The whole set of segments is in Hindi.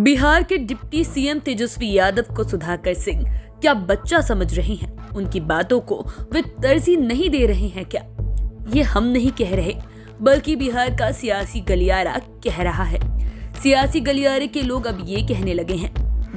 बिहार के डिप्टी सीएम तेजस्वी यादव को सुधाकर सिंह क्या बच्चा समझ रहे हैं? उनकी बातों को वे तरजीह नहीं दे रहे हैं क्या? ये हम नहीं कह रहे, बल्कि बिहार का सियासी गलियारा कह रहा है। सियासी गलियारे के लोग अब ये कहने लगे हैं।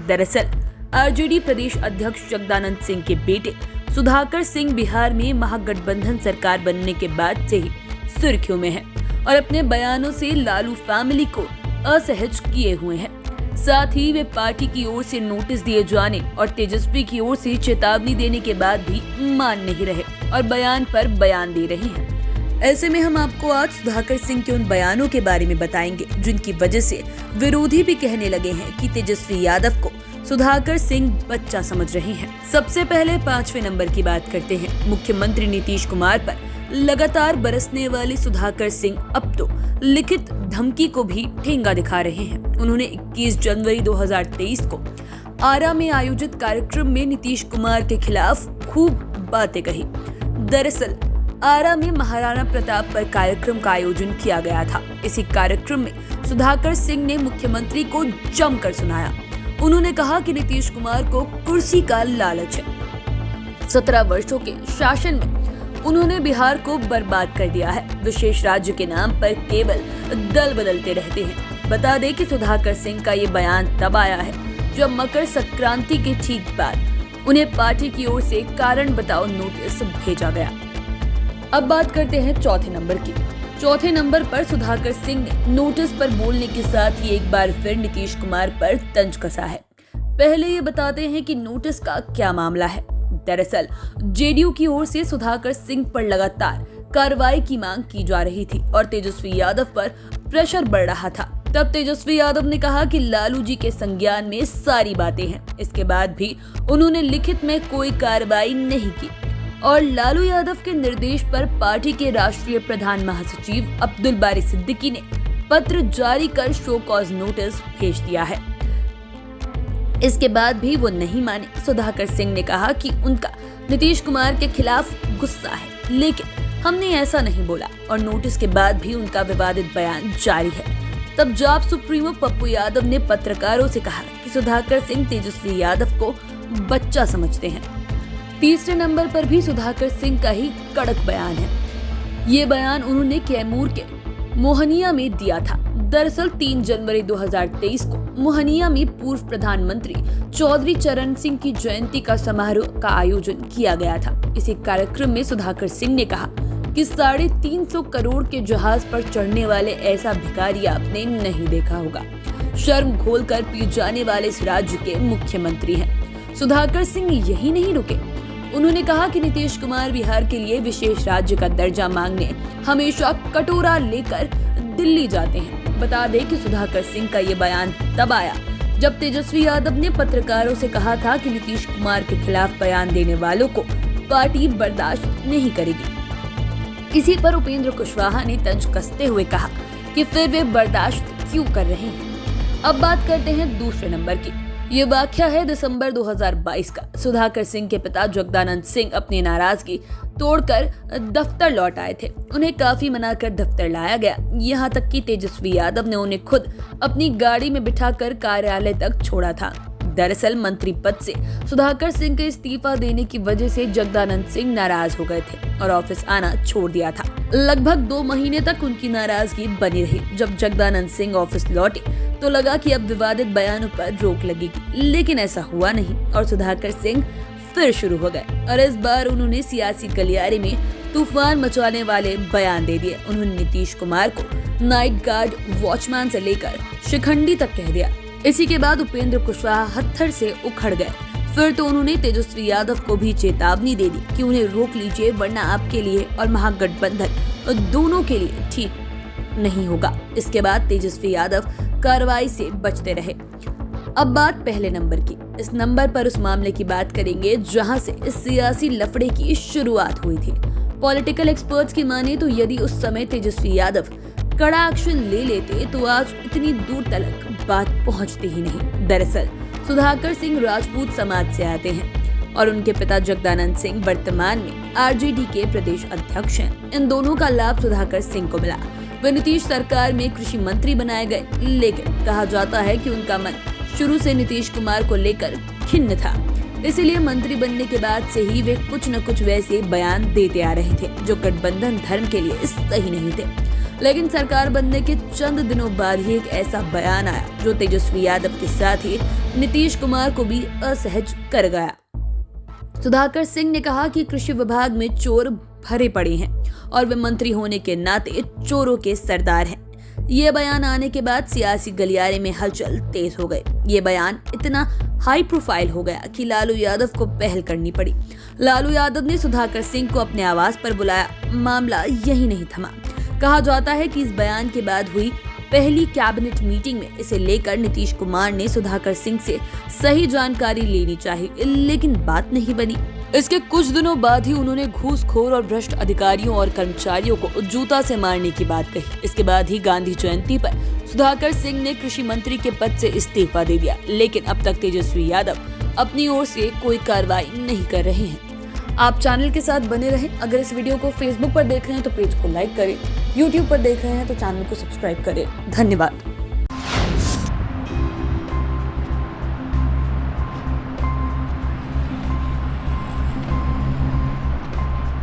दरअसल आरजेडी प्रदेश अध्यक्ष जगदानंद सिंह के बेटे सुधाकर सिंह बिहार में महागठबंधन सरकार बनने के बाद से ही सुर्खियों में है और अपने बयानों से लालू फैमिली को असहज किए हुए हैं। साथ ही वे पार्टी की ओर से नोटिस दिए जाने और तेजस्वी की ओर से चेतावनी देने के बाद भी मान नहीं रहे और बयान पर बयान दे रहे हैं। ऐसे में हम आपको आज सुधाकर सिंह के उन बयानों के बारे में बताएंगे जिनकी वजह से विरोधी भी कहने लगे हैं कि तेजस्वी यादव को सुधाकर सिंह बच्चा समझ रहे हैं। सबसे पहले 5वें नंबर की बात करते हैं। मुख्यमंत्री नीतीश कुमार पर लगातार बरसने वाले सुधाकर सिंह अब तो लिखित धमकी को भी ठेंगा दिखा रहे हैं। उन्होंने 21 जनवरी 2023 को आरा में आयोजित कार्यक्रम में नीतीश कुमार के खिलाफ खूब बातें कही। दरअसल आरा में महाराणा प्रताप पर कार्यक्रम का आयोजन किया गया था। इसी कार्यक्रम में सुधाकर सिंह ने मुख्यमंत्री को जमकर सुनाया। उन्होंने कहा कि नीतीश कुमार को कुर्सी का लालच है। 17 वर्षों के शासन में उन्होंने बिहार को बर्बाद कर दिया है। विशेष राज्य के नाम पर केवल दल बदलते रहते हैं। बता दें कि सुधाकर सिंह का ये बयान तब आया है जब मकर संक्रांति के ठीक बाद उन्हें पार्टी की ओर से कारण बताओ नोटिस भेजा गया। अब बात करते हैं चौथे नंबर की। चौथे नंबर पर सुधाकर सिंह ने नोटिस पर बोलने के साथ ही एक बार फिर नीतीश कुमार पर तंज कसा है। पहले ये बताते हैं कि नोटिस का क्या मामला है। दरअसल जेडीयू की ओर से सुधाकर सिंह पर लगातार कार्रवाई की मांग की जा रही थी और तेजस्वी यादव पर प्रेशर बढ़ रहा था। तब तेजस्वी यादव ने कहा कि लालू जी के संज्ञान में सारी बातें हैं। इसके बाद भी उन्होंने लिखित में कोई कार्रवाई नहीं की और लालू यादव के निर्देश पर पार्टी के राष्ट्रीय प्रधान महासचिव अब्दुल बारी सिद्दीकी ने पत्र जारी कर शो कॉज नोटिस भेज दिया है। इसके बाद भी वो नहीं माने। सुधाकर सिंह ने कहा कि उनका नीतीश कुमार के खिलाफ गुस्सा है, लेकिन हमने ऐसा नहीं बोला और नोटिस के बाद भी उनका विवादित बयान जारी है। तब जाप सुप्रीमो पप्पू यादव ने पत्रकारों से कहा कि सुधाकर सिंह तेजस्वी यादव को बच्चा समझते हैं। तीसरे नंबर पर भी सुधाकर सिंह का ही कड़क बयान है। ये बयान उन्होंने कैमूर के मोहनिया में दिया था। दरअसल 3 जनवरी 2023 को मोहनिया में पूर्व प्रधानमंत्री चौधरी चरण सिंह की जयंती का समारोह का आयोजन किया गया था। इसी कार्यक्रम में सुधाकर सिंह ने कहा कि 350 करोड़ के जहाज पर चढ़ने वाले ऐसा भिखारी आपने नहीं देखा होगा। शर्म घोलकर पी जाने वाले इस राज्य के मुख्यमंत्री हैं। सुधाकर सिंह यही नहीं रुके। उन्होंने कहा कि नीतीश कुमार बिहार के लिए विशेष राज्य का दर्जा मांगने हमेशा कटोरा लेकर दिल्ली जाते हैं। बता दें कि सुधाकर सिंह का ये बयान तब आया जब तेजस्वी यादव ने पत्रकारों से कहा था कि नीतीश कुमार के खिलाफ बयान देने वालों को पार्टी बर्दाश्त नहीं करेगी। इसी पर उपेंद्र कुशवाहा ने तंज कसते हुए कहा कि फिर वे बर्दाश्त क्यों कर रहे हैं। अब बात करते हैं दूसरे नंबर की। ये वाकया है दिसंबर 2022 का। सुधाकर सिंह के पिता जगदानंद सिंह अपनी नाराजगी तोड़कर दफ्तर लौट आए थे। उन्हें काफी मनाकर दफ्तर लाया गया। यहाँ तक कि तेजस्वी यादव ने उन्हें खुद अपनी गाड़ी में बिठाकर कार्यालय तक छोड़ा था। दरअसल मंत्री पद से सुधाकर सिंह के इस्तीफा देने की वजह से जगदानंद सिंह नाराज हो गए थे और ऑफिस आना छोड़ दिया था। लगभग 2 महीने तक उनकी नाराजगी बनी रही। जब जगदानंद सिंह ऑफिस लौटे तो लगा कि अब विवादित बयानों पर रोक लगेगी, लेकिन ऐसा हुआ नहीं और सुधाकर सिंह फिर शुरू हो गए और इस बार उन्होंने सियासी गलियारे में तूफान मचाने वाले बयान दे दिए। उन्होंने नीतीश कुमार को नाइट गार्ड वॉचमैन से लेकर शिखंडी तक कह दिया। इसी के बाद उपेंद्र कुशवाहा हत्थर से उखड़ गए। फिर तो उन्होंने तेजस्वी यादव को भी चेतावनी दे दी कि उन्हें रोक लीजिए, वरना आपके लिए और महागठबंधन दोनों के लिए ठीक नहीं होगा। इसके बाद तेजस्वी यादव कार्रवाई से बचते रहे। अब बात पहले नंबर की। इस नंबर पर उस मामले की बात करेंगे जहां से इस सियासी लफड़े की शुरुआत हुई थी। पॉलिटिकल एक्सपर्ट्स की माने तो यदि उस समय तेजस्वी यादव कड़ा एक्शन ले लेते तो आज इतनी दूर तक बात पहुंचती ही नहीं। दरअसल सुधाकर सिंह राजपूत समाज से आते हैं और उनके पिता जगदानंद सिंह वर्तमान में आरजेडी के प्रदेश अध्यक्ष हैं। इन दोनों का लाभ सुधाकर सिंह को मिला। वे नीतीश सरकार में कृषि मंत्री बनाए गए, लेकिन कहा जाता है कि उनका मन शुरू से नीतीश कुमार को लेकर खिन्न था। इसीलिए मंत्री बनने के बाद से ही वे कुछ न कुछ वैसे बयान देते आ रहे थे जो गठबंधन धर्म के लिए सही नहीं थे। लेकिन सरकार बनने के चंद दिनों बाद ही एक ऐसा बयान आया जो तेजस्वी यादव के साथ ही नीतीश कुमार को भी असहज कर गया। सुधाकर सिंह ने कहा कि कृषि विभाग में चोर भरे पड़े हैं और वे मंत्री होने के नाते चोरों के सरदार हैं। ये बयान आने के बाद सियासी गलियारे में हलचल तेज हो गई। ये बयान इतना हाई प्रोफाइल हो गया कि लालू यादव को पहल करनी पड़ी। लालू यादव ने सुधाकर सिंह को अपने आवास पर बुलाया। मामला यही नहीं थमा। कहा जाता है कि इस बयान के बाद हुई पहली कैबिनेट मीटिंग में इसे लेकर नीतीश कुमार ने सुधाकर सिंह से सही जानकारी लेनी चाहिए, लेकिन बात नहीं बनी। इसके कुछ दिनों बाद ही उन्होंने घूसखोर और भ्रष्ट अधिकारियों और कर्मचारियों को जूता से मारने की बात कही। इसके बाद ही गांधी जयंती पर सुधाकर सिंह ने कृषि मंत्री के पद से इस्तीफा दे दिया, लेकिन अब तक तेजस्वी यादव अपनी ओर से कोई कार्रवाई नहीं कर रहे हैं। आप चैनल के साथ बने रहें। अगर इस वीडियो को फेसबुक पर देख रहे हैं तो पेज को लाइक करें, यूट्यूब पर देख रहे हैं तो चैनल को सब्सक्राइब करें। धन्यवाद।